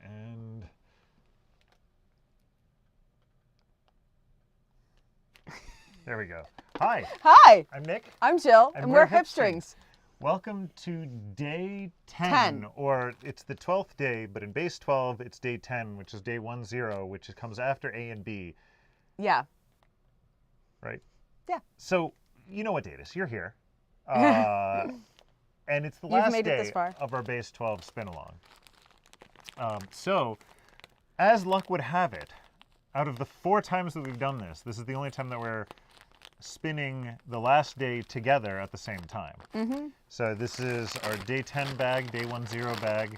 And there we go. Hi. Hi. I'm Nick. I'm Jill, and we're HipStrings. Welcome to day 10, or it's the 12th day, but in base 12, it's day 10, which is day 10, which comes after A and B. Yeah. Right? Yeah. So, you know what day it is. You're here. And it's the last day of our base 12 spin-along. So, as luck would have it, out of the 4 times that we've done this, this is the only time that we're spinning the last day together at the same time. Mm-hmm. So this is our day 10 bag, day 10 bag.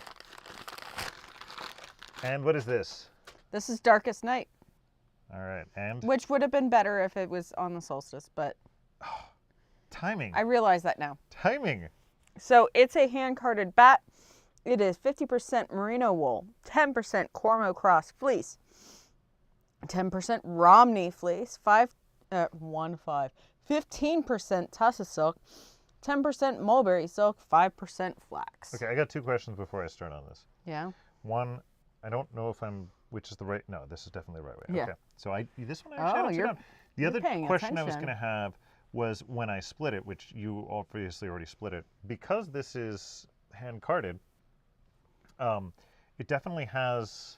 And what is this? This is Darkest Night. All right, and? Which would have been better if it was on the solstice, but... Timing. I realize that now. Timing. So it's a hand-carded bat. It is 50% merino wool, 10% Cormo Cross fleece, 10% Romney fleece, 15% Tussa silk, 10% mulberry silk, 5% flax. Okay, I got 2 questions before I start on this. Yeah. One, I don't know if which is the right, no, this is definitely the right way. Yeah. Okay, so this one I actually had down. The other question I was going to have was when I split it, which you obviously already split it, because this is hand-carded, it definitely has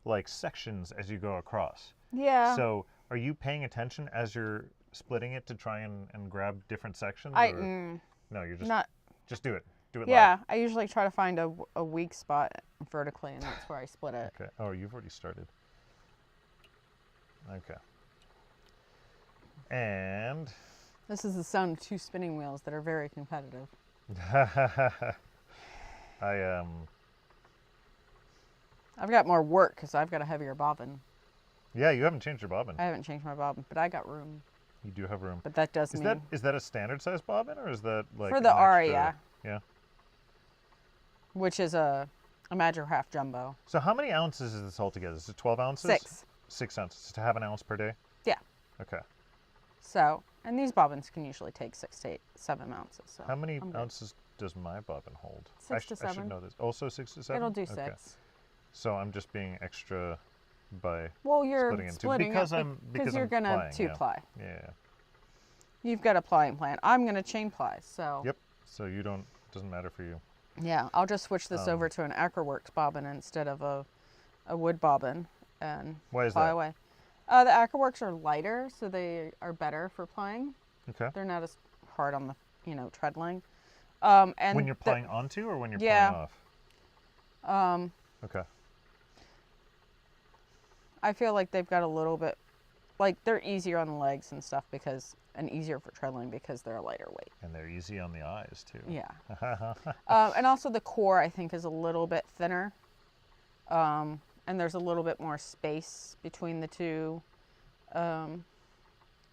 like sections as you go across. Yeah. So are you paying attention as you're splitting it to try and grab different sections? No, you're just do it. Do it yeah, live. I usually try to find a weak spot vertically, and that's where I split it. Okay. Oh, you've already started. Okay. And this is the sound of 2 spinning wheels that are very competitive. I've got more work because I've got a heavier bobbin. Yeah, you haven't changed your bobbin. I haven't changed my bobbin, but I got room. You do have room. But that does mean... Is that a standard size bobbin, or is that like... For the Aria, yeah. Yeah. Which is a Magic Half Jumbo. So how many ounces is this altogether? Is it 12 ounces? 6. 6 ounces. To have an ounce per day? Yeah. Okay. So, and these bobbins can usually take 6 to 7 ounces. So how many ounces does my bobbin hold? 6 to 7. I should know this. Also 6 to 7? It'll do okay. 6. So I'm just being extra by you're splitting because you're going to 2-ply. Yeah. You've got a plying plan. I'm going to chain ply, so. Yep. So you don't, doesn't matter for you. Yeah, I'll just switch this over to an Acroworks bobbin instead of a wood bobbin and Why is ply that? away. The Acroworks are lighter, so they are better for plying. Okay. They're not as hard on the, treadling. And when you're plying onto or when you're plying off? Okay. I feel like they've got a little bit, like they're easier on the legs and stuff and easier for treadling because they're a lighter weight. And they're easy on the eyes too. Yeah. And also the core I think is a little bit thinner. And there's a little bit more space between the 2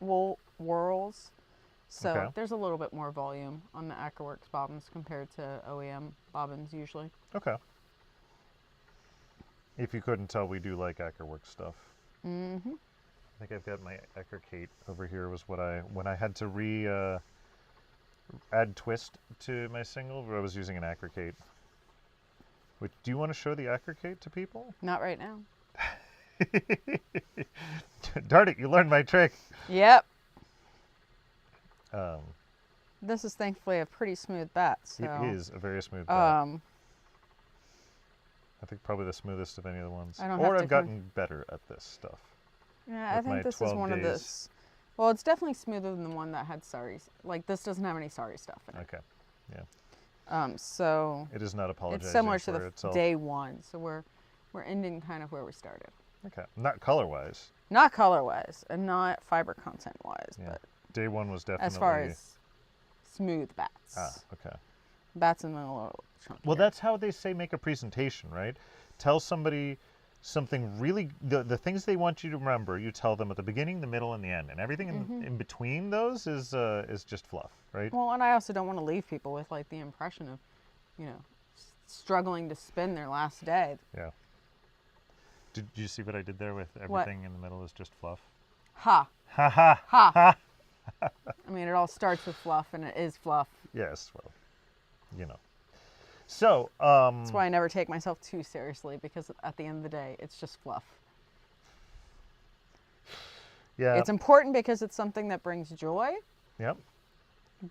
wool whorls. So there's a little bit more volume on the Acroworks bobbins compared to OEM bobbins usually. Okay. If you couldn't tell, we do like Acroworks stuff. Mm-hmm. I think I've got my Eckerkate over here. Was when I had to add twist to my single, I was using an Eckerkate. Do you want to show the Eckerkate to people? Not right now. Darn it, you learned my trick. Yep. This is thankfully a pretty smooth bat. So, it is a very smooth bat. I think probably the smoothest of any of the ones. I've gotten better at this stuff. Yeah, I think this is one of this. Well, it's definitely smoother than the one that had sari. Like this doesn't have any sari stuff in it. Okay. Yeah. So it is not apologizing. It's similar to itself. Day 1, so we're ending kind of where we started. Okay. Not color-wise. Not color-wise, and not fiber content-wise, but Day 1 was definitely as far as smooth bats. Okay. Bats in the little chunky. Well, that's how they say make a presentation, right? Tell somebody something really, the things they want you to remember, you tell them at the beginning, the middle, and the end. And everything in between those is just fluff, right? Well, and I also don't want to leave people with like the impression of, struggling to spin their last day. Yeah. Did you see what I did there with everything in the middle is just fluff? Ha. Ha ha. Ha. I mean, it all starts with fluff, and it is fluff. Yes, well, So, That's why I never take myself too seriously, because at the end of the day, it's just fluff. yeah. It's important because it's something that brings joy, Yep.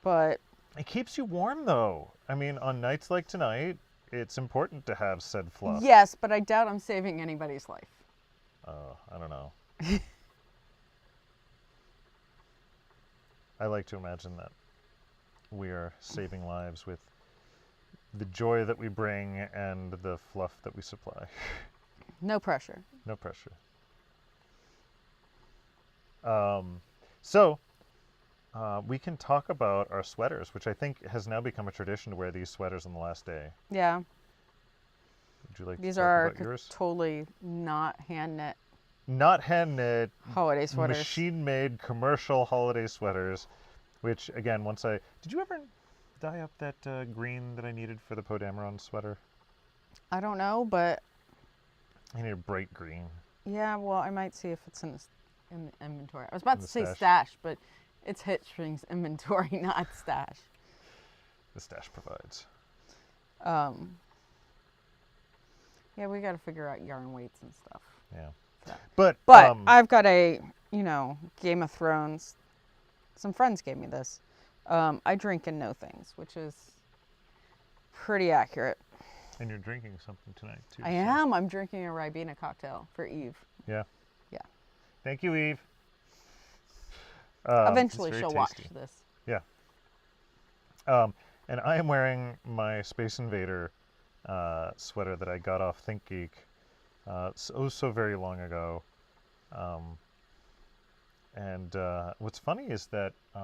but It keeps you warm, though. I mean, on nights like tonight, it's important to have said fluff. yes, but I doubt I'm saving anybody's life. I don't know. I like to imagine that we are saving lives with the joy that we bring and the fluff that we supply. No pressure. No pressure. So, we can talk about our sweaters, which I think has now become a tradition to wear these sweaters on the last day. Yeah. Would you like These to talk are about yours? totally not hand knit Not hand knit, holiday sweaters. machine made commercial holiday sweaters, which again, did you ever dye up that green that I needed for the Podameron sweater? I don't know, but I need a bright green. yeah, well, I might see if it's in the inventory. I was about In to the say stash. stash, but it's HipStrings inventory, not stash. The stash provides. Yeah, we got to figure out yarn weights and stuff. Yeah. So. But I've got a, Game of Thrones. Some friends gave me this. I drink and know things, which is pretty accurate. and you're drinking something tonight too. I am. I'm drinking a Ribena cocktail for Eve. Yeah. Yeah. Thank you, Eve. Eventually it's she'll very watch tasty. this. Yeah. And I am wearing my Space Invader sweater that I got off ThinkGeek so very long ago. And what's funny is that I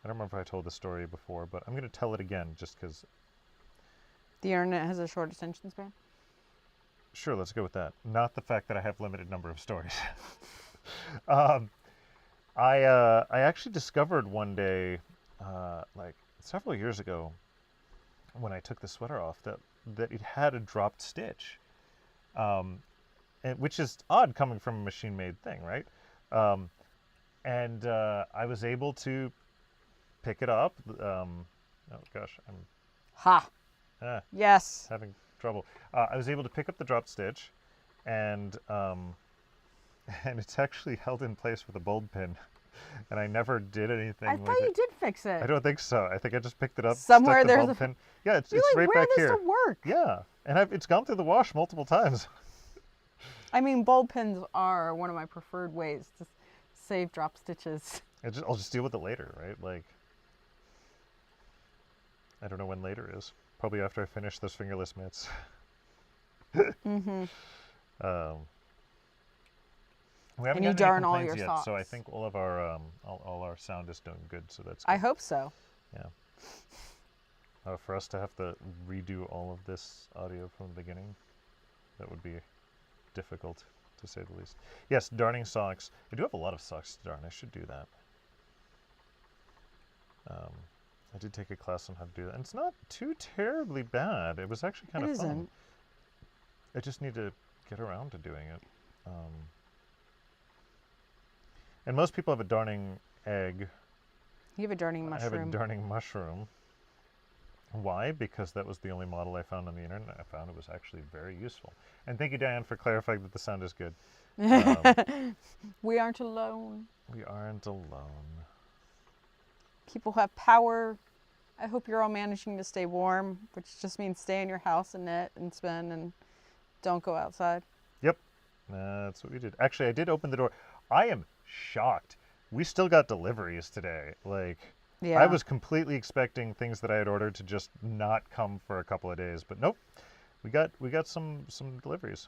don't remember if I told this story before, but I'm going to tell it again just because. The internet has a short attention span? Sure, let's go with that. Not the fact that I have limited number of stories. I actually discovered one day, like several years ago, when I took the sweater off, that it had a dropped stitch, which is odd coming from a machine-made thing, right? And I was able to pick it up. Oh gosh, I'm Ha! Yes. having trouble. I was able to pick up the drop stitch, and it's actually held in place with a bulb pin, and I never did anything I with thought it. you did fix it. I don't think so. I think I just picked it up. Somewhere stuck the there's bulb a pin. Yeah, it's You're it's like, right where back does here. this work? Yeah, and it's gone through the wash multiple times. I mean, bulb pins are one of my preferred ways to save drop stitches. I'll just deal with it later, right? Like, I don't know when later is. Probably after I finish those fingerless mitts. Mm-hmm. We haven't And you gotten any darn all complaints your yet, so I socks. think all of our all our sound is doing good. So that's good. I hope so. Yeah. For us to have to redo all of this audio from the beginning, that would be difficult, to say the least. Yes, darning socks. I do have a lot of socks to darn. I should do that. I did take a class on how to do that. And it's not too terribly bad. It was actually kind It of fun. isn't. I just need to get around to doing it. And most people have a darning egg. You have a darning I have a mushroom. darning mushroom. Why? Because that was the only model I found on the internet. I found it was actually very useful. And thank you, Diane, for clarifying that the sound is good. We aren't alone. We aren't alone. People have power. I hope you're all managing to stay warm, which just means stay in your house and knit and spin and don't go outside. Yep, that's what we did. Actually, I did open the door. I am shocked. We still got deliveries today. Like, Yeah. I was completely expecting things that I had ordered to just not come for a couple of days, but nope. We got some deliveries.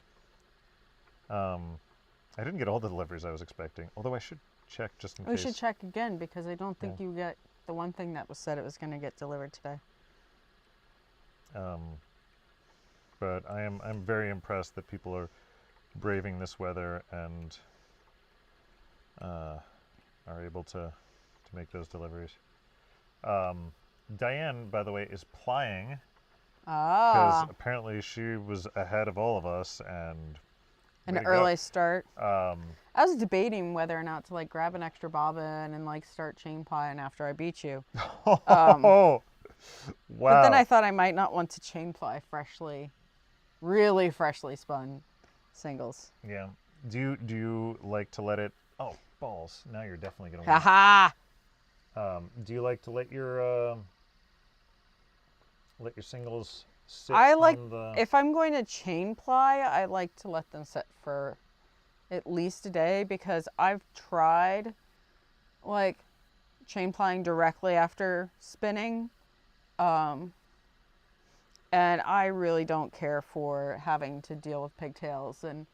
I didn't get all the deliveries I was expecting, although I should check just in We case. should check again because I don't think Yeah. you get the one thing that was said it was going to get delivered today. But I'm very impressed that people are braving this weather and are able to make those deliveries. Diane, by the way, is plying because Ah, apparently she was ahead of all of us and an way to go. early start. Um, I was debating whether or not to like grab an extra bobbin and like start chain plying after I beat you. oh, Wow. But then I thought I might not want to chain ply really freshly spun singles. Yeah. Do you like to let it? Oh, balls! Now you're definitely gonna. Haha. Do you like to let your singles sit I like, on the? if I'm going to chain ply, I like to let them sit for at least a day, because I've tried like chain plying directly after spinning. And I really don't care for having to deal with pigtails and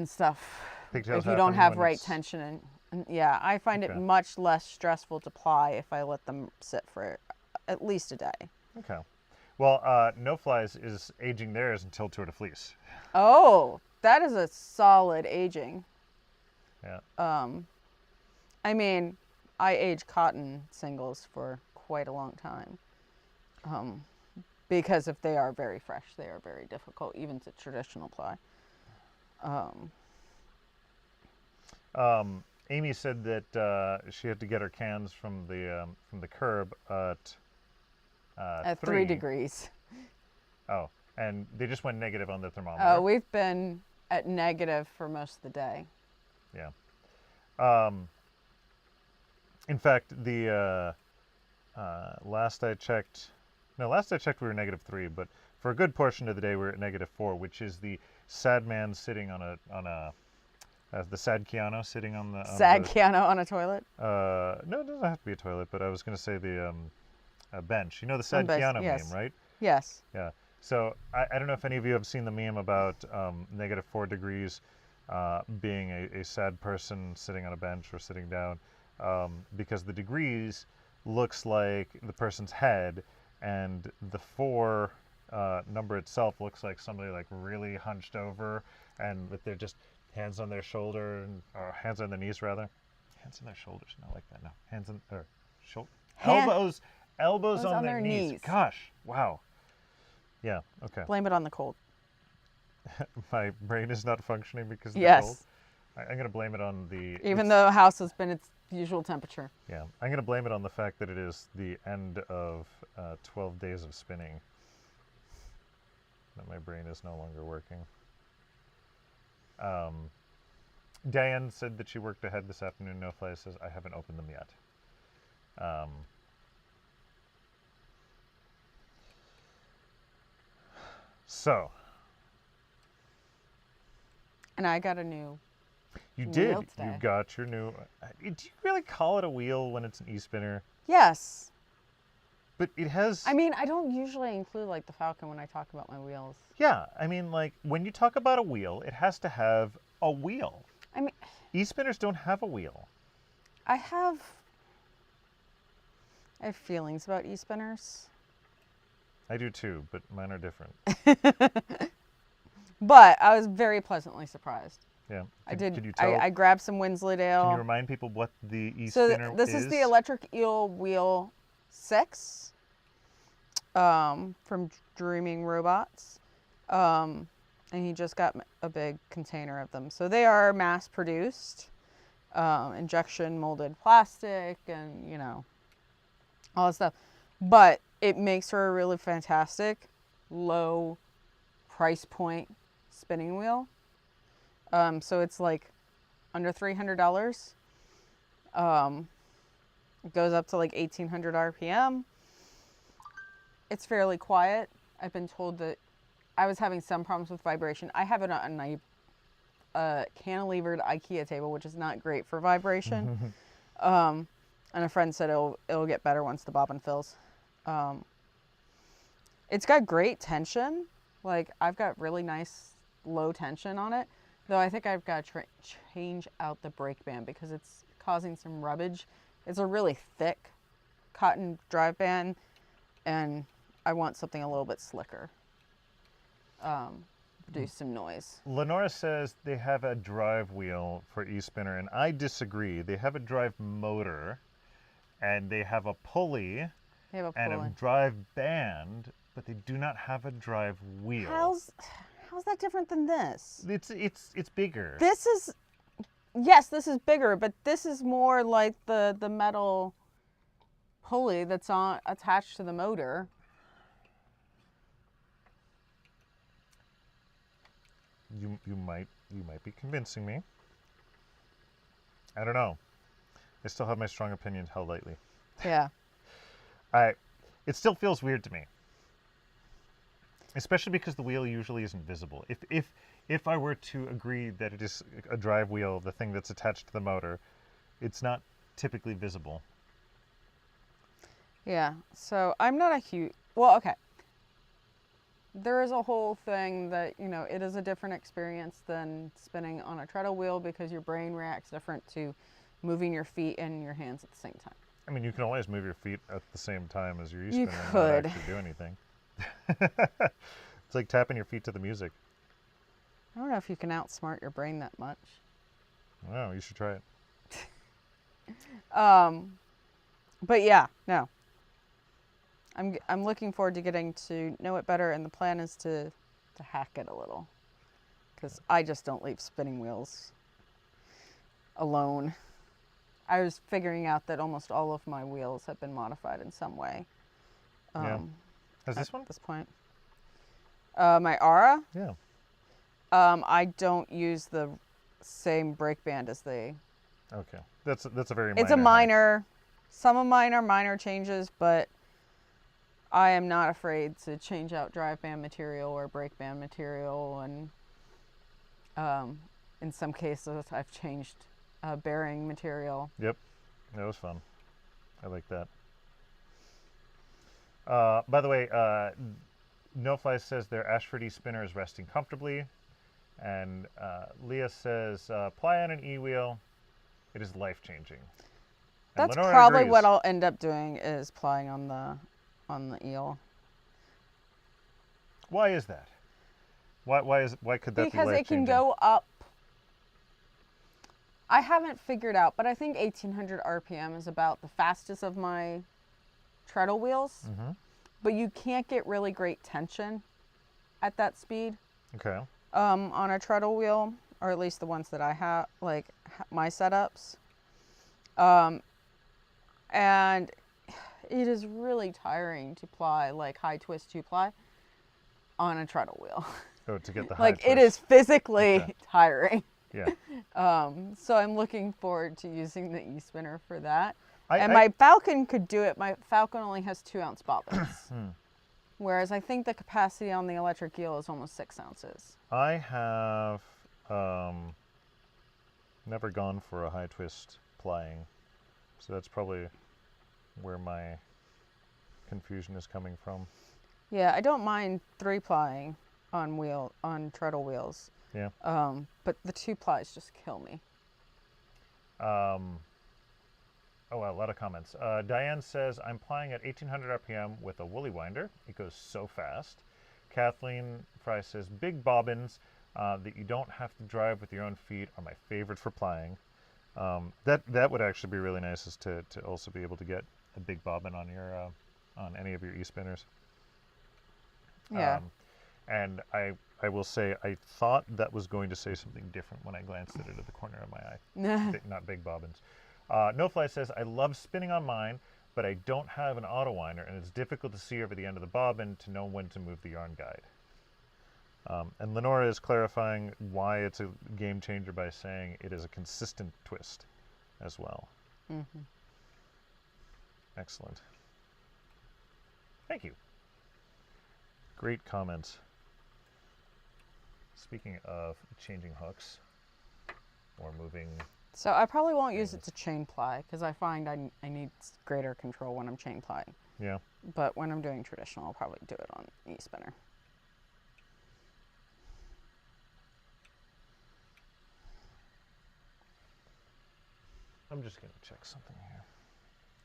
stuff Pigtails if you don't happen have when right it's- tension. And yeah, I find it Okay. much less stressful to ply if I let them sit for at least a day. Okay. Well, No Flies is aging theirs until Tour de Fleece. Oh, that is a solid aging. Yeah. I mean, I age cotton singles for quite a long time. Because if they are very fresh, they are very difficult, even to traditional ply. Amy said that she had to get her cans from the curb at At 3 degrees. Oh, and they just went negative on the thermometer. We've been at negative for most of the day. Yeah. In fact, the last I checked we were -3, but for a good portion of the day we were at -4, which is the sad man sitting on a the sad Keanu sitting on the Sad Keanu on a toilet? no, it doesn't have to be a toilet, but I was going to say the a bench. You know the sad Keanu yes. meme, right? Yes. Yeah. So I don't know if any of you have seen the meme about -4 degrees being a sad person sitting on a bench or sitting down, because the degrees looks like the person's head, and the 4 number itself looks like somebody like really hunched over, and with their just hands on their shoulder, or hands on their knees rather. Hands on their shoulders, not like that. No, hands on or shoulder. Elbows on their knees. Gosh, wow. Yeah. Okay. Blame it on the cold. My brain is not functioning because of the Yes. cold. I'm going to blame it on the... Even though the house has been its usual temperature. Yeah. I'm going to blame it on the fact that it is the end of 12 days of spinning. That my brain is no longer working. Diane said that she worked ahead this afternoon. No Fly says, I haven't opened them yet. So... And I got a new You wheel did. today. You got your new... Do you really call it a wheel when it's an e-spinner? Yes. But it has... I mean, I don't usually include like the Falcon when I talk about my wheels. Yeah, I mean, like, when you talk about a wheel, it has to have a wheel. I mean, E-spinners don't have a wheel. I have feelings about e-spinners. I do too, but mine are different. But I was very pleasantly surprised. Yeah. Could you tell? I grabbed some Can you Wensleydale. remind people what the So e-spinner this is the Electric Eel Wheel 6 from Dreaming Robots. And he just got a big container of them. So they are mass produced, injection molded plastic, and you know, all that stuff. But it makes for a really fantastic low price point spinning wheel. So it's like under $300. It goes up to like 1800 RPM. It's fairly quiet. I've been told that I was having some problems with vibration. I have it on a cantilevered IKEA table, which is not great for vibration. And a friend said it'll get better once the bobbin fills. It's got great tension. Like, I've got really nice low tension on it. Though I think I've got to change out the brake band because it's causing some rubbage. It's a really thick cotton drive band, and I want something a little bit slicker. Produce some noise. Lenora says they have a drive wheel for e-spinner, and I disagree. They have a drive motor, and they have a pulley, They have a and a pulley. drive band, but they do not have a drive wheel. How's that different than this? It's bigger. This is, yes, this is bigger, but this is more like the metal pulley that's attached to the motor. You might be convincing me. I don't know. I still have my strong opinions held lightly. Yeah. It still feels weird to me. Especially because the wheel usually isn't visible. If I were to agree that it is a drive wheel, the thing that's attached to the motor, it's not typically visible. Yeah. So I'm not a huge, well, okay. There is a whole thing that, you know, it is a different experience than spinning on a treadle wheel because your brain reacts different to moving your feet and your hands at the same time. I mean, you can always move your feet at the same time as your You e-spinner and could. not actually do anything. It's like tapping your feet to the music. I don't know if you can outsmart your brain that much. Wow, you should try it. But yeah, no. I'm looking forward to getting to know it better, and the plan is to hack it a little, because I just don't leave spinning wheels alone. I was figuring out that almost all of my wheels have been modified in some way. Yeah. Has this one? At this point. My Aura? Yeah. I don't use the same brake band as they. Okay. That's a very minor. It's a minor. Some of mine are minor changes, but I am not afraid to change out drive band material or brake band material, and in some cases I've changed bearing material. Yep. That was fun. I like that. By the way, NoFly says their Ashford spinner is resting comfortably. And Leah says, ply on an e-wheel. It is life-changing. And That's Lenora probably agrees. what I'll end up doing, is plying on the eel. Why is that? Why could that be Because life-changing? it can go up. I haven't figured out, but I think 1800 RPM is about the fastest of my treadle wheels. Mm-hmm. But you can't get really great tension at that speed. Okay. On a treadle wheel, or at least the ones that I have, like my setups. And it is really tiring to ply like high twist 2-ply on a treadle wheel. Oh, to get the high Like twist. it is physically Okay. tiring. Yeah. So I'm looking forward to using the e-spinner for that. I- my Falcon could do it. My Falcon only has 2-ounce bobbins. Hmm. Whereas I think the capacity on the electric eel is almost 6 ounces. I have never gone for a high twist plying, so that's probably where my confusion is coming from. Yeah, I don't mind 3-plying on treadle wheels. Yeah. But the 2-plies just kill me. Oh, wow, a lot of comments. Diane says, I'm plying at 1800 RPM with a woolly winder. It goes so fast. Kathleen Fry says, big bobbins that you don't have to drive with your own feet are my favorite for plying. That would actually be really nice, is to also be able to get a big bobbin on your on any of your e-spinners. Yeah. And I will say, I thought that was going to say something different when I glanced at it at the corner of my eye. Not big bobbins. NoFly says, I love spinning on mine, but I don't have an auto winder, and it's difficult to see over the end of the bobbin to know when to move the yarn guide. And Lenora is clarifying why it's a game changer by saying it is a consistent twist as well. Mm-hmm. Excellent. Thank you. Great comments. Speaking of changing hooks or moving... So I probably won't use it to chain ply, because I find I need greater control when I'm chain plying. Yeah. But when I'm doing traditional, I'll probably do it on e-spinner. I'm just going to check something here.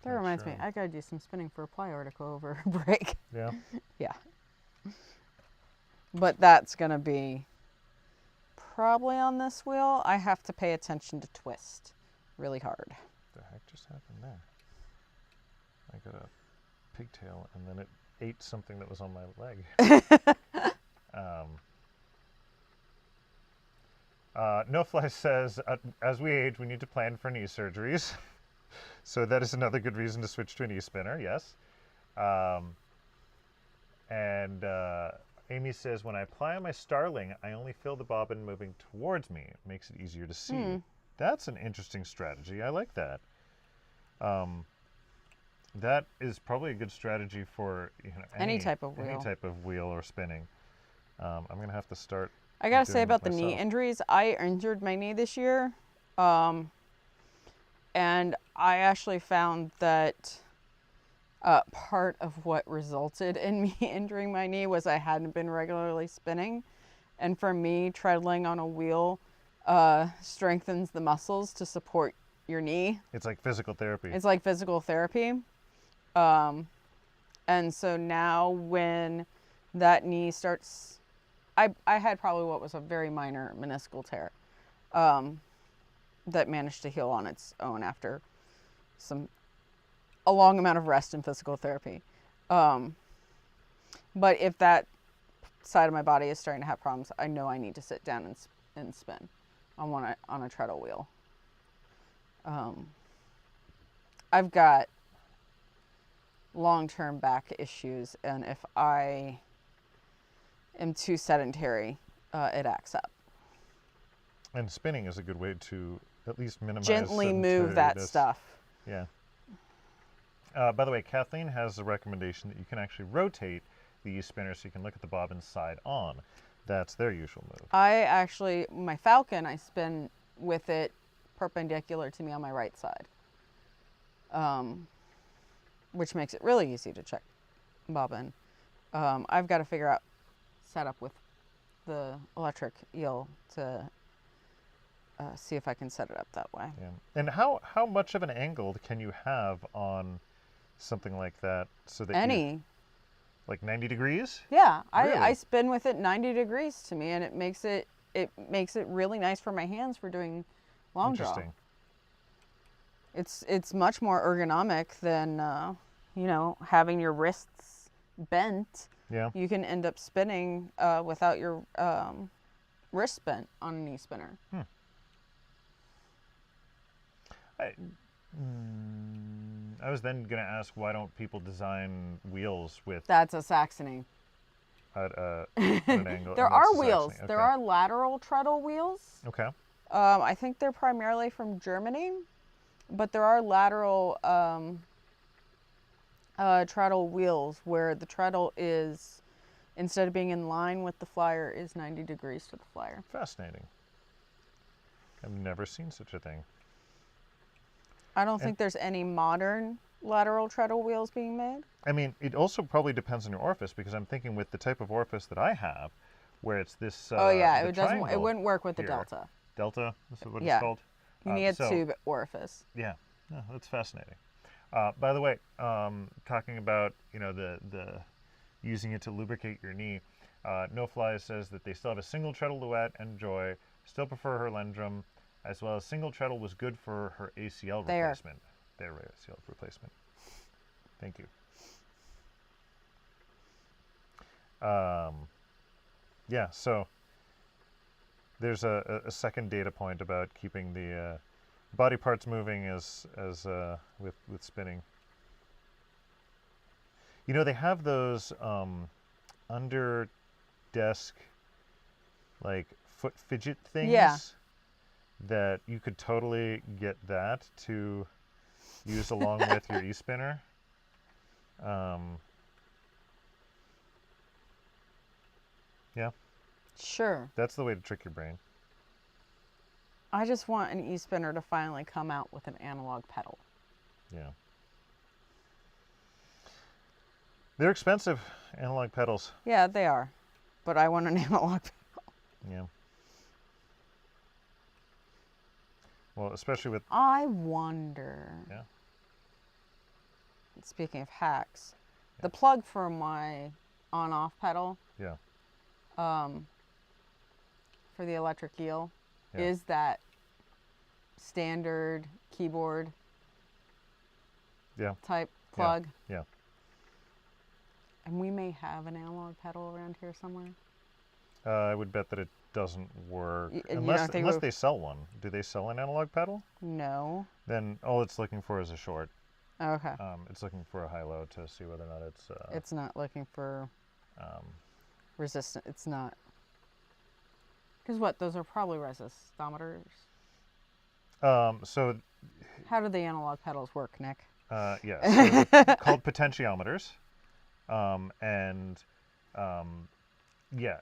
That Make reminds sure me, I gotta do some spinning for a ply article over break. Yeah. Yeah. But that's gonna be probably on this wheel. I have to pay attention to twist really hard. What the heck just happened there? I got a pigtail and then it ate something that was on my leg. No Fly says, as we age, we need to plan for knee surgeries. So that is another good reason to switch to an e-spinner, yes. Um, and Amy says, when I apply on my Starling, I only feel the bobbin moving towards me. It makes it easier to see. That's an interesting strategy. I like that. That is probably a good strategy for any type of wheel. Any type of wheel or spinning. I'm going to have to start. I got to say about the myself. knee injuries, I injured my knee this year. And I actually found that part of what resulted in me injuring my knee was I hadn't been regularly spinning. And for me, treadling on a wheel strengthens the muscles to support your knee. It's like physical therapy. It's like physical therapy. And so now when that knee starts, I had probably what was a very minor meniscal tear that managed to heal on its own after a long amount of rest and physical therapy. But if that side of my body is starting to have problems, I know I need to sit down and spin on a treadle wheel. I've got long-term back issues, and if I am too sedentary, it acts up. And spinning is a good way to at least minimize gently move that stuff. Yeah. By the way, Kathleen has a recommendation that you can actually rotate the e-spinner so you can look at the bobbin side on. That's their usual move. My Falcon, I spin with it perpendicular to me on my right side, which makes it really easy to check bobbin. I've got to figure out setup with the electric eel to see if I can set it up that way. Yeah. And how much of an angle can you have on something like that so that like 90 degrees? Yeah, Really? I spin with it 90 degrees to me, and it makes it really nice for my hands for doing long draw. Interesting. It's much more ergonomic than having your wrists bent. Yeah. You can end up spinning without your wrist bent on an e-spinner. I was then going to ask, why don't people design wheels with... That's a Saxony. At an angle. There are wheels. Okay. There are lateral treadle wheels. Okay. I think they're primarily from Germany, but there are lateral treadle wheels where the treadle is, instead of being in line with the flyer, is 90 degrees to the flyer. Fascinating. I've never seen such a thing. I don't think there's any modern lateral treadle wheels being made. I mean, it also probably depends on your orifice, because I'm thinking with the type of orifice that I have, where it's this. It wouldn't work with the here. Delta. Delta, is what it's called. You need a tube orifice. Yeah, that's fascinating. By the way, talking about the using it to lubricate your knee, No Fly says that they still have a single treadle Luette and Joy. Still prefer her Lendrum, as well as single treadle was good for her ACL replacement. Their ACL replacement. Thank you. Yeah, so there's a second data point about keeping the body parts moving as with spinning. They have those under desk like foot fidget things. Yeah. That you could totally get that to use along with your e-spinner. Yeah. Sure. That's the way to trick your brain. I just want an e-spinner to finally come out with an analog pedal. Yeah. They're expensive, analog pedals. Yeah, they are. But I want an analog pedal. Yeah. Well, especially with... I wonder... Yeah. Speaking of hacks, the plug for my on-off pedal... Yeah. For the electric eel is that standard keyboard type plug. Yeah. And we may have an analog pedal around here somewhere. I would bet that it doesn't work You unless don't think unless they sell one. Do they sell an analog pedal? No. Then all it's looking for is a short. Okay. It's looking for a high-low to see whether or not it's. It's not looking for resistant. It's not. Because what? Those are probably resistometers. So How do the analog pedals work, Nick? yeah, so they're called potentiometers, and yeah,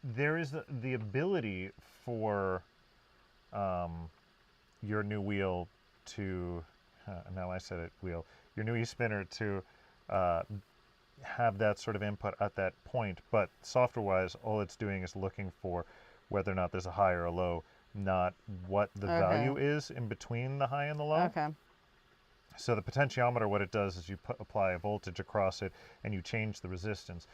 there is the ability for your new wheel to now I said it wheel your new e-spinner to have that sort of input at that point, but software-wise, all it's doing is looking for whether or not there's a high or a low, not what the value is in between the high and the low. Okay. So the potentiometer, what it does is you apply a voltage across it and you change the resistance.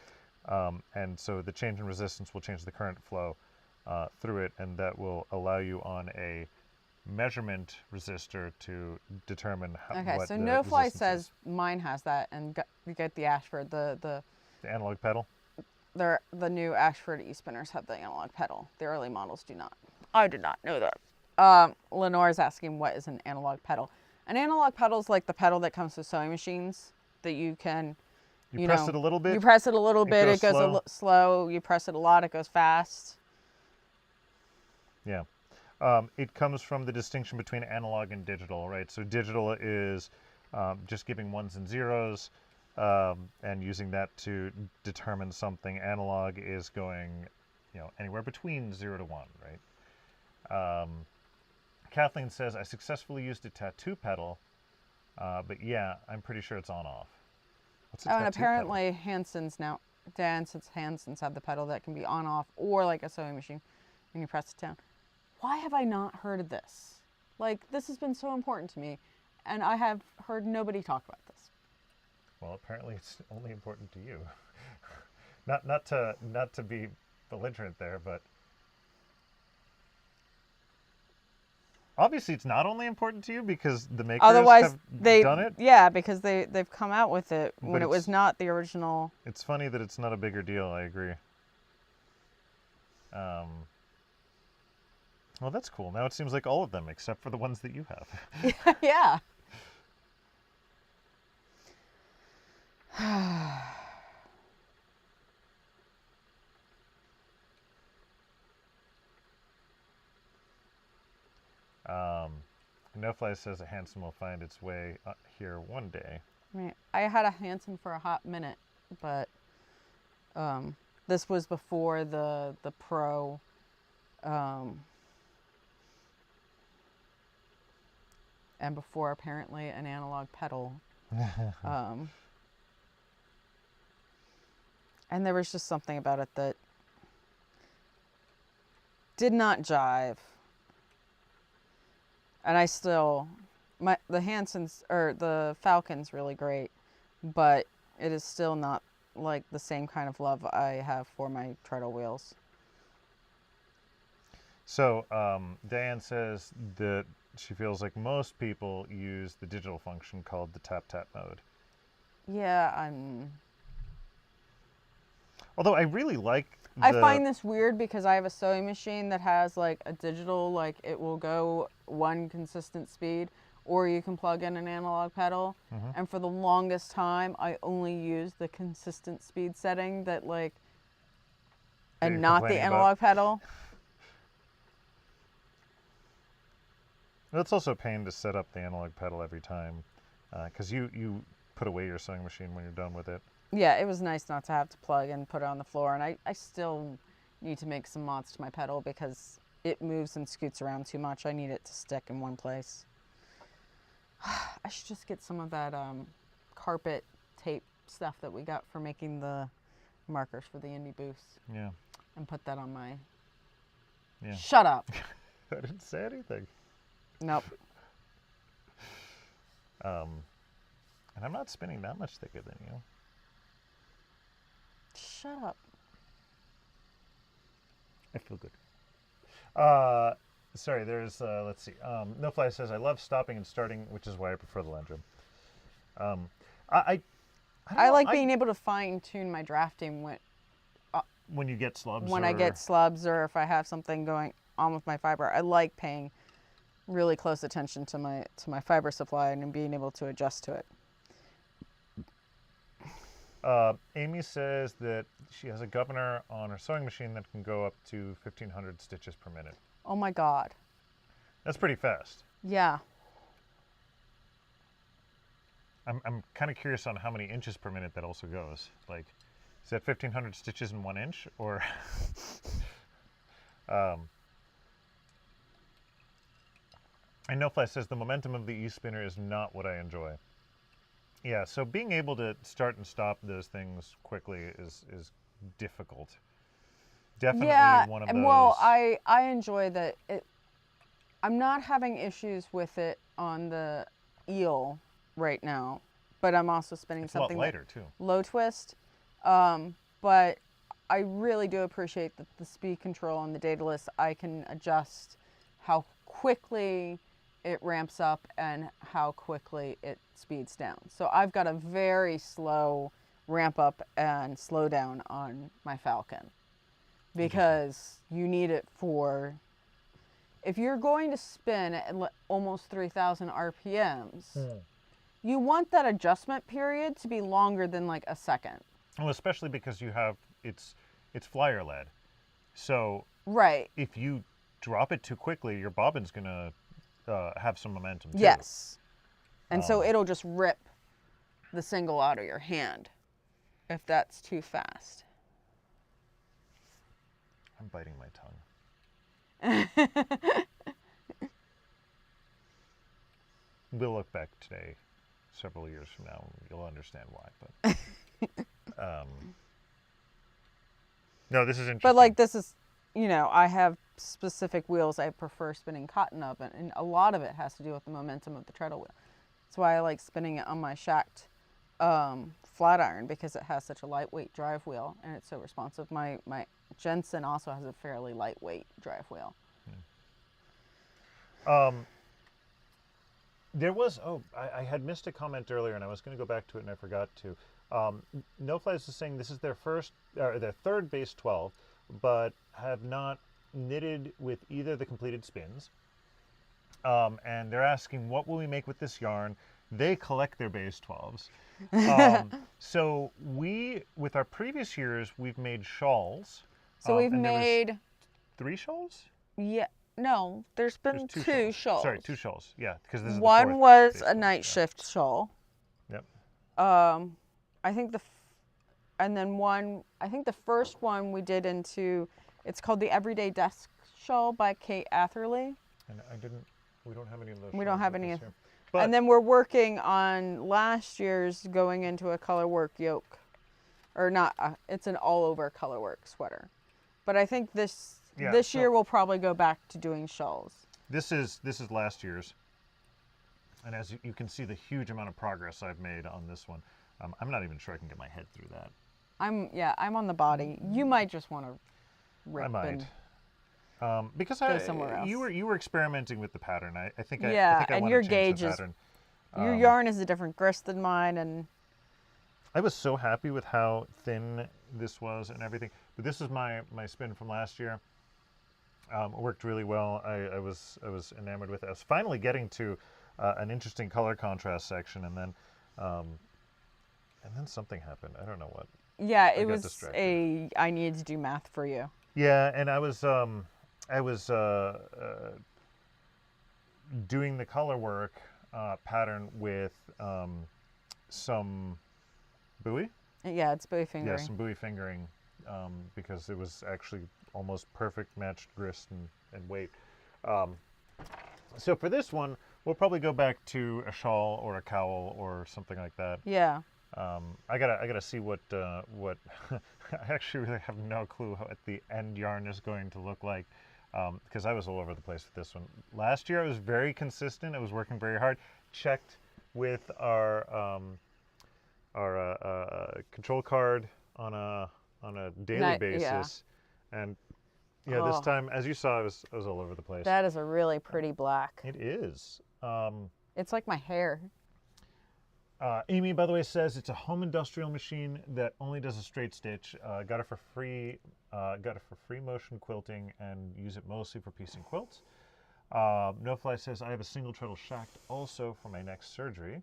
And so the change in resistance will change the current flow through it, and that will allow you on a measurement resistor to determine what so the No Fly resistance says is. mine has that, and you get the Ashford, the analog pedal. the new Ashford e-spinners have the analog pedal. The early models do not. I did not know that. Lenore's asking what is an analog pedal. An analog pedal is like the pedal that comes with sewing machines that you can, You press it a little bit. You press it a little bit, it goes slow. slow. You press it a lot, it goes fast. Yeah. It comes from the distinction between analog and digital, right? So digital is just giving ones and zeros and using that to determine something. Analog is going, anywhere between 0 to 1, right? Kathleen says, I successfully used a tattoo pedal, but yeah, I'm pretty sure it's on-off. What's a tattoo and apparently pedal? Dan says Hanson's have the pedal that can be on-off or like a sewing machine when you press it down. Why have I not heard of this? Like, this has been so important to me, and I have heard nobody talk about this. Well, apparently it's only important to you. not to be belligerent there, but obviously it's not only important to you because the makers have done it. Yeah, because they've come out with it when it was not the original. It's funny that it's not a bigger deal. I agree. Well, that's cool. Now it seems like all of them, except for the ones that you have. Yeah. No Fly says a Hanson will find its way here one day. I mean, I had a Hanson for a hot minute, but this was before the Pro. And before apparently an analog pedal. And there was just something about it that did not jive. And I still, the Hanson's or the Falcon's really great, but it is still not like the same kind of love I have for my treadle wheels. So Diane says that she feels like most people use the digital function called the tap-tap mode. Yeah, although I really like I find this weird because I have a sewing machine that has like a digital, like it will go one consistent speed, or you can plug in an analog pedal. Mm-hmm. And for the longest time, I only used the consistent speed setting that like, and not the analog pedal. It's also a pain to set up the analog pedal every time because you put away your sewing machine when you're done with it. Yeah, it was nice not to have to plug and put it on the floor. And I still need to make some mods to my pedal because it moves and scoots around too much. I need it to stick in one place. I should just get some of that carpet tape stuff that we got for making the markers for the Indie Boost. Yeah. And put that on my... Yeah. Shut up. I didn't say anything. Nope. And I'm not spinning that much thicker than you. Shut up. I feel good. Sorry, there's, let's see. No Fly says, I love stopping and starting, which is why I prefer the Landrum. I like being able to fine tune my drafting when you get slubs. When I get slubs, or if I have something going on with my fiber, I like paying really close attention to my fiber supply and being able to adjust to it. Amy says that she has a governor on her sewing machine that can go up to 1,500 stitches per minute. Oh my God. That's pretty fast. Yeah. I'm kind of curious on how many inches per minute that also goes. Like, is that 1,500 stitches in 1 inch, or? And NoFly says the momentum of the e-spinner is not what I enjoy. Yeah, so being able to start and stop those things quickly is difficult. Definitely one of those. Well, I enjoy that. I'm not having issues with it on the eel right now, but I'm also spinning something a lot lighter too. Low twist. But I really do appreciate that the speed control on the data list. I can adjust how quickly it ramps up and how quickly it speeds down. So I've got a very slow ramp up and slow down on my Falcon, because you need it for, if you're going to spin at almost 3,000 RPMs, you want that adjustment period to be longer than like a second. Well, especially because you have, it's flyer led. So right, if you drop it too quickly, your bobbin's gonna have some momentum too. Yes. And so it'll just rip the single out of your hand if that's too fast. I'm biting my tongue. We'll look back today several years from now and you'll understand why. But no, this is interesting. But like, this is, you know, I have specific wheels I prefer spinning cotton of, and a lot of it has to do with the momentum of the treadle wheel. That's why I like spinning it on my shacked flat iron, because it has such a lightweight drive wheel and it's so responsive. My Jensen also has a fairly lightweight drive wheel. There was, I had missed a comment earlier and I was going to go back to it and I forgot to. NoFly is saying this is their third Base 12, but have not knitted with either the completed spins. And they're asking, what will we make with this yarn? They collect their Base 12s. So we, with our previous years, we've made shawls. So we've made 3 shawls? Yeah. No, there's been two shawls. Sorry, 2 shawls. Yeah, because this is one the fourth was Base a 12, night shift shawl. Yep. I think and then one, I think the first one we did into, it's called the Everyday Desk Shawl by Kate Atherley. And we don't have any of those. We don't have any. But, and then we're working on last year's going into a colorwork yoke, or not. It's an all-over colorwork sweater. But I think this year we'll probably go back to doing shawls. This is last year's, and as you can see, the huge amount of progress I've made on this one. I'm not even sure I can get my head through that. I'm on the body. You might just want to rip. I might. Because go somewhere else. You were experimenting with the pattern. I think and your gauge is, your yarn is a different grist than mine, and I was so happy with how thin this was and everything. But this is my spin from last year. It worked really well. I was enamored with it. I was finally getting to an interesting color contrast section, and then something happened. I don't know what. Yeah, it was I needed to do math for you. Yeah, and I was doing the color work pattern with some buoy. Yeah, it's buoy fingering. Yeah, some buoy fingering, because it was actually almost perfect matched grist and weight. So for this one, we'll probably go back to a shawl or a cowl or something like that. Yeah. I gotta see what I actually really have no clue what the end yarn is going to look like, because I was all over the place with this one. Last year I was very consistent. I was working very hard. Checked with our control card on a daily basis, and this time, as you saw, I was all over the place. That is a really pretty black. It is. It's like my hair. Amy, by the way, says it's a home industrial machine that only does a straight stitch. Got it for free. Got it for free motion quilting and use it mostly for piecing quilts. No Fly says I have a single treadle shaft also for my next surgery.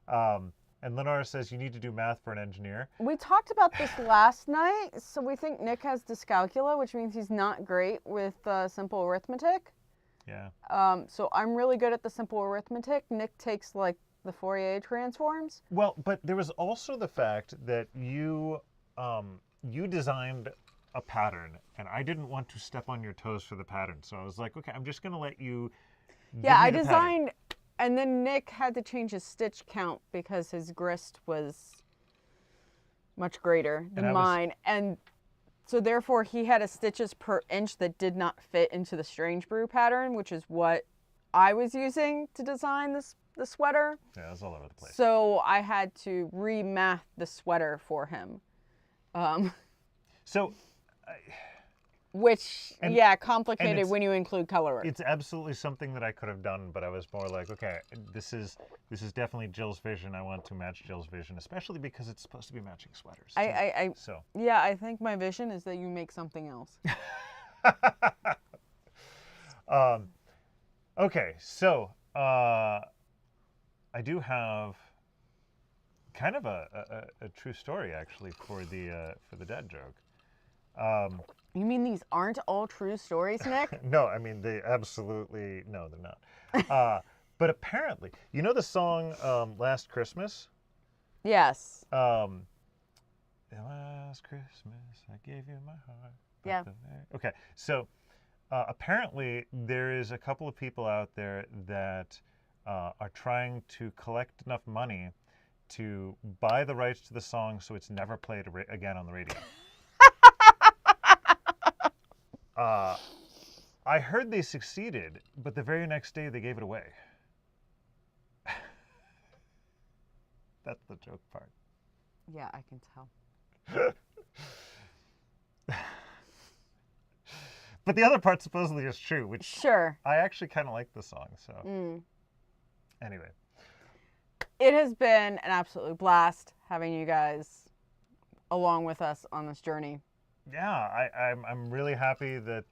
And Lenora says you need to do math for an engineer. We talked about this last night, so we think Nick has dyscalculia, which means he's not great with simple arithmetic. Yeah. So I'm really good at the simple arithmetic. Nick takes like the Fourier transforms. Well, but there was also the fact that you designed a pattern, and I didn't want to step on your toes for the pattern, so I was like, okay, I'm just gonna let you. Yeah, I designed, and then Nick had to change his stitch count because his grist was much greater than mine, and so therefore he had a stitches per inch that did not fit into the Strange Brew pattern, which is what I was using to design the sweater. Yeah, it was all over the place. So I had to remath the sweater for him. Which, yeah, complicated when you include color work. It's absolutely something that I could have done, but I was more like, okay, this is definitely Jill's vision. I want to match Jill's vision, especially because it's supposed to be matching sweaters. Yeah, I think my vision is that you make something else. Okay, so I do have kind of a true story actually for the dad joke. You mean these aren't all true stories, Nick? No, I mean they're not. But apparently, you know the song "Last Christmas"? Yes. Last Christmas, I gave you my heart. Yeah. Okay, so apparently there is a couple of people out there that are trying to collect enough money to buy the rights to the song so it's never played again on the radio. I heard they succeeded, but the very next day they gave it away. That's the joke part. Yeah, I can tell. But the other part supposedly is true, which sure. I actually kind of like the song, so. Anyway. It has been an absolute blast having you guys along with us on this journey. Yeah, I'm really happy that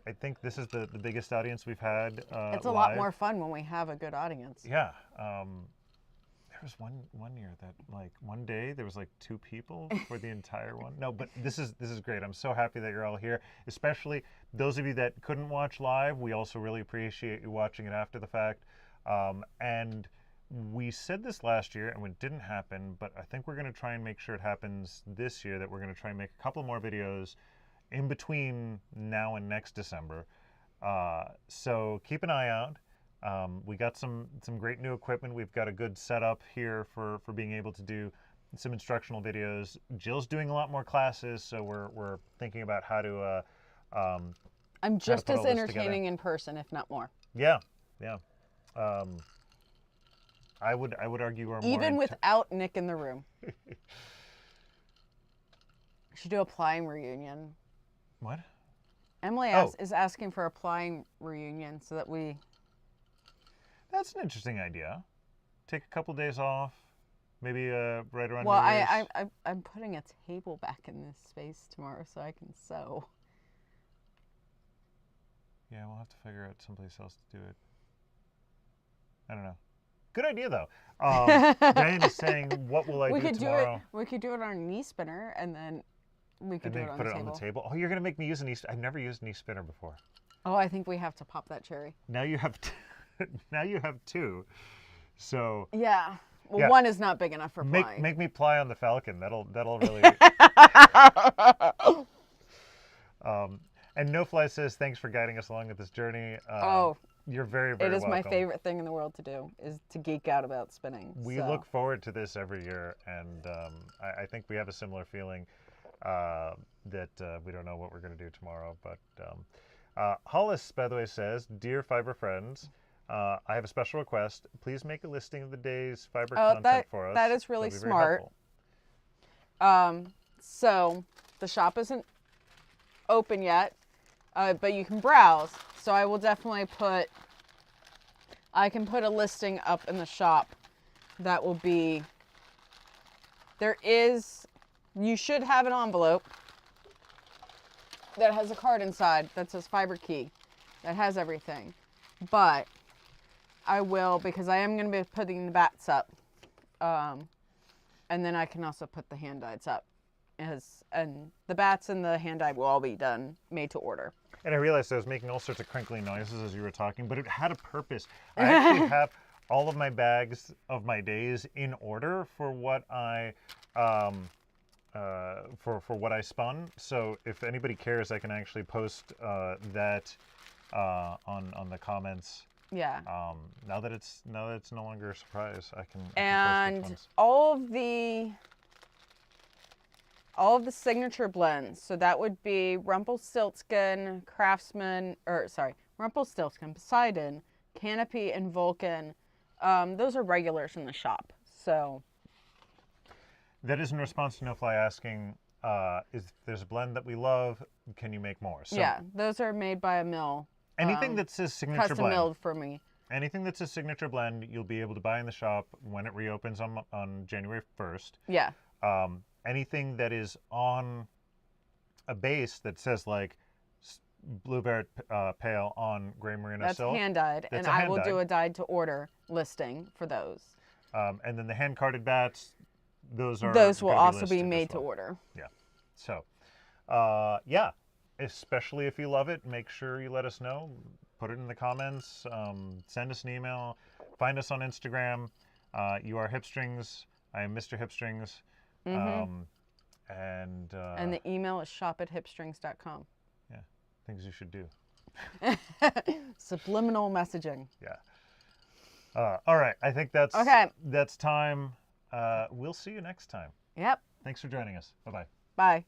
I think this is the biggest audience we've had. It's a lot more fun when we have a good audience. Yeah. There was one year that like one day there was like 2 people for the entire one. No, but this is great. I'm so happy that you're all here, especially those of you that couldn't watch live. We also really appreciate you watching it after the fact. And we said this last year and it didn't happen, but I think we're going to try and make sure it happens this year, that we're going to try and make a couple more videos in between now and next December. So keep an eye out. We got some great new equipment. We've got a good setup here for being able to do some instructional videos. Jill's doing a lot more classes, so we're thinking about how to I'm just as entertaining in person, if not more. Yeah. I would argue we're more even without Nick in the room. Should do a plying reunion. What? Emily is asking for a plying reunion so that we. That's an interesting idea. Take a couple days off, maybe right around. Well, New Year's. I'm putting a table back in this space tomorrow so I can sew. Yeah, we'll have to figure out someplace else to do it. I don't know. Good idea though. Diane is saying, "What will I do tomorrow?" We could do it on a knee spinner, and then we could put it on the table. Oh, you're gonna make me use a knee. I've never used a knee spinner before. Oh, I think we have to pop that cherry. Now you have, now you have 2. So yeah. Well, one is not big enough for plying. Make me ply on the Falcon. That'll really. And No Fly says, "Thanks for guiding us along with this journey." You're very, very welcome. It is my favorite thing in the world to do, is to geek out about spinning. We look forward to this every year, and I think we have a similar feeling that we don't know what we're going to do tomorrow. But Hollis, by the way, says, "Dear Fiber friends, I have a special request. Please make a listing of the day's fiber content for us." That is really smart. So the shop isn't open yet, but you can browse. So I will definitely put a listing up in the shop that will be, you should have an envelope that has a card inside that says Fiber Key, that has everything. But I will, because I am going to be putting the bats up. And then I can also put the hand dyes up. And the bats and the hand dye will all be done, made to order. And I realized I was making all sorts of crinkly noises as you were talking, but it had a purpose. I actually have all of my bags of my days in order for what I for what I spun. So if anybody cares, I can actually post that on the comments. Yeah. Now that it's no longer a surprise, I can and post which ones. all of the signature blends. So that would be Rumpelstiltskin, Rumpelstiltskin, Poseidon, Canopy, and Vulcan. Those are regulars in the shop. So that is in response to No Fly asking, if there's a blend that we love, can you make more? So yeah, those are made by a mill. Anything that says signature custom blend. milled for me. Anything that's a signature blend, you'll be able to buy in the shop when it reopens on January 1st. Yeah. Anything that is on a base that says like Blueberry Pale on Gray Merino That's Silk. hand dyed, and I will do a dyed to order listing for those. And then the hand carded bats, those will also be made to order. Yeah. So, yeah. Especially if you love it, make sure you let us know. Put it in the comments. Send us an email. Find us on Instagram. You are HipStrings. I am Mr. HipStrings. And the email is shop@hipstrings.com. Yeah, things you should do. Subliminal messaging. Yeah. All right. I think that's okay. That's time. We'll see you next time. Yep. Thanks for joining us. Bye-bye. Bye.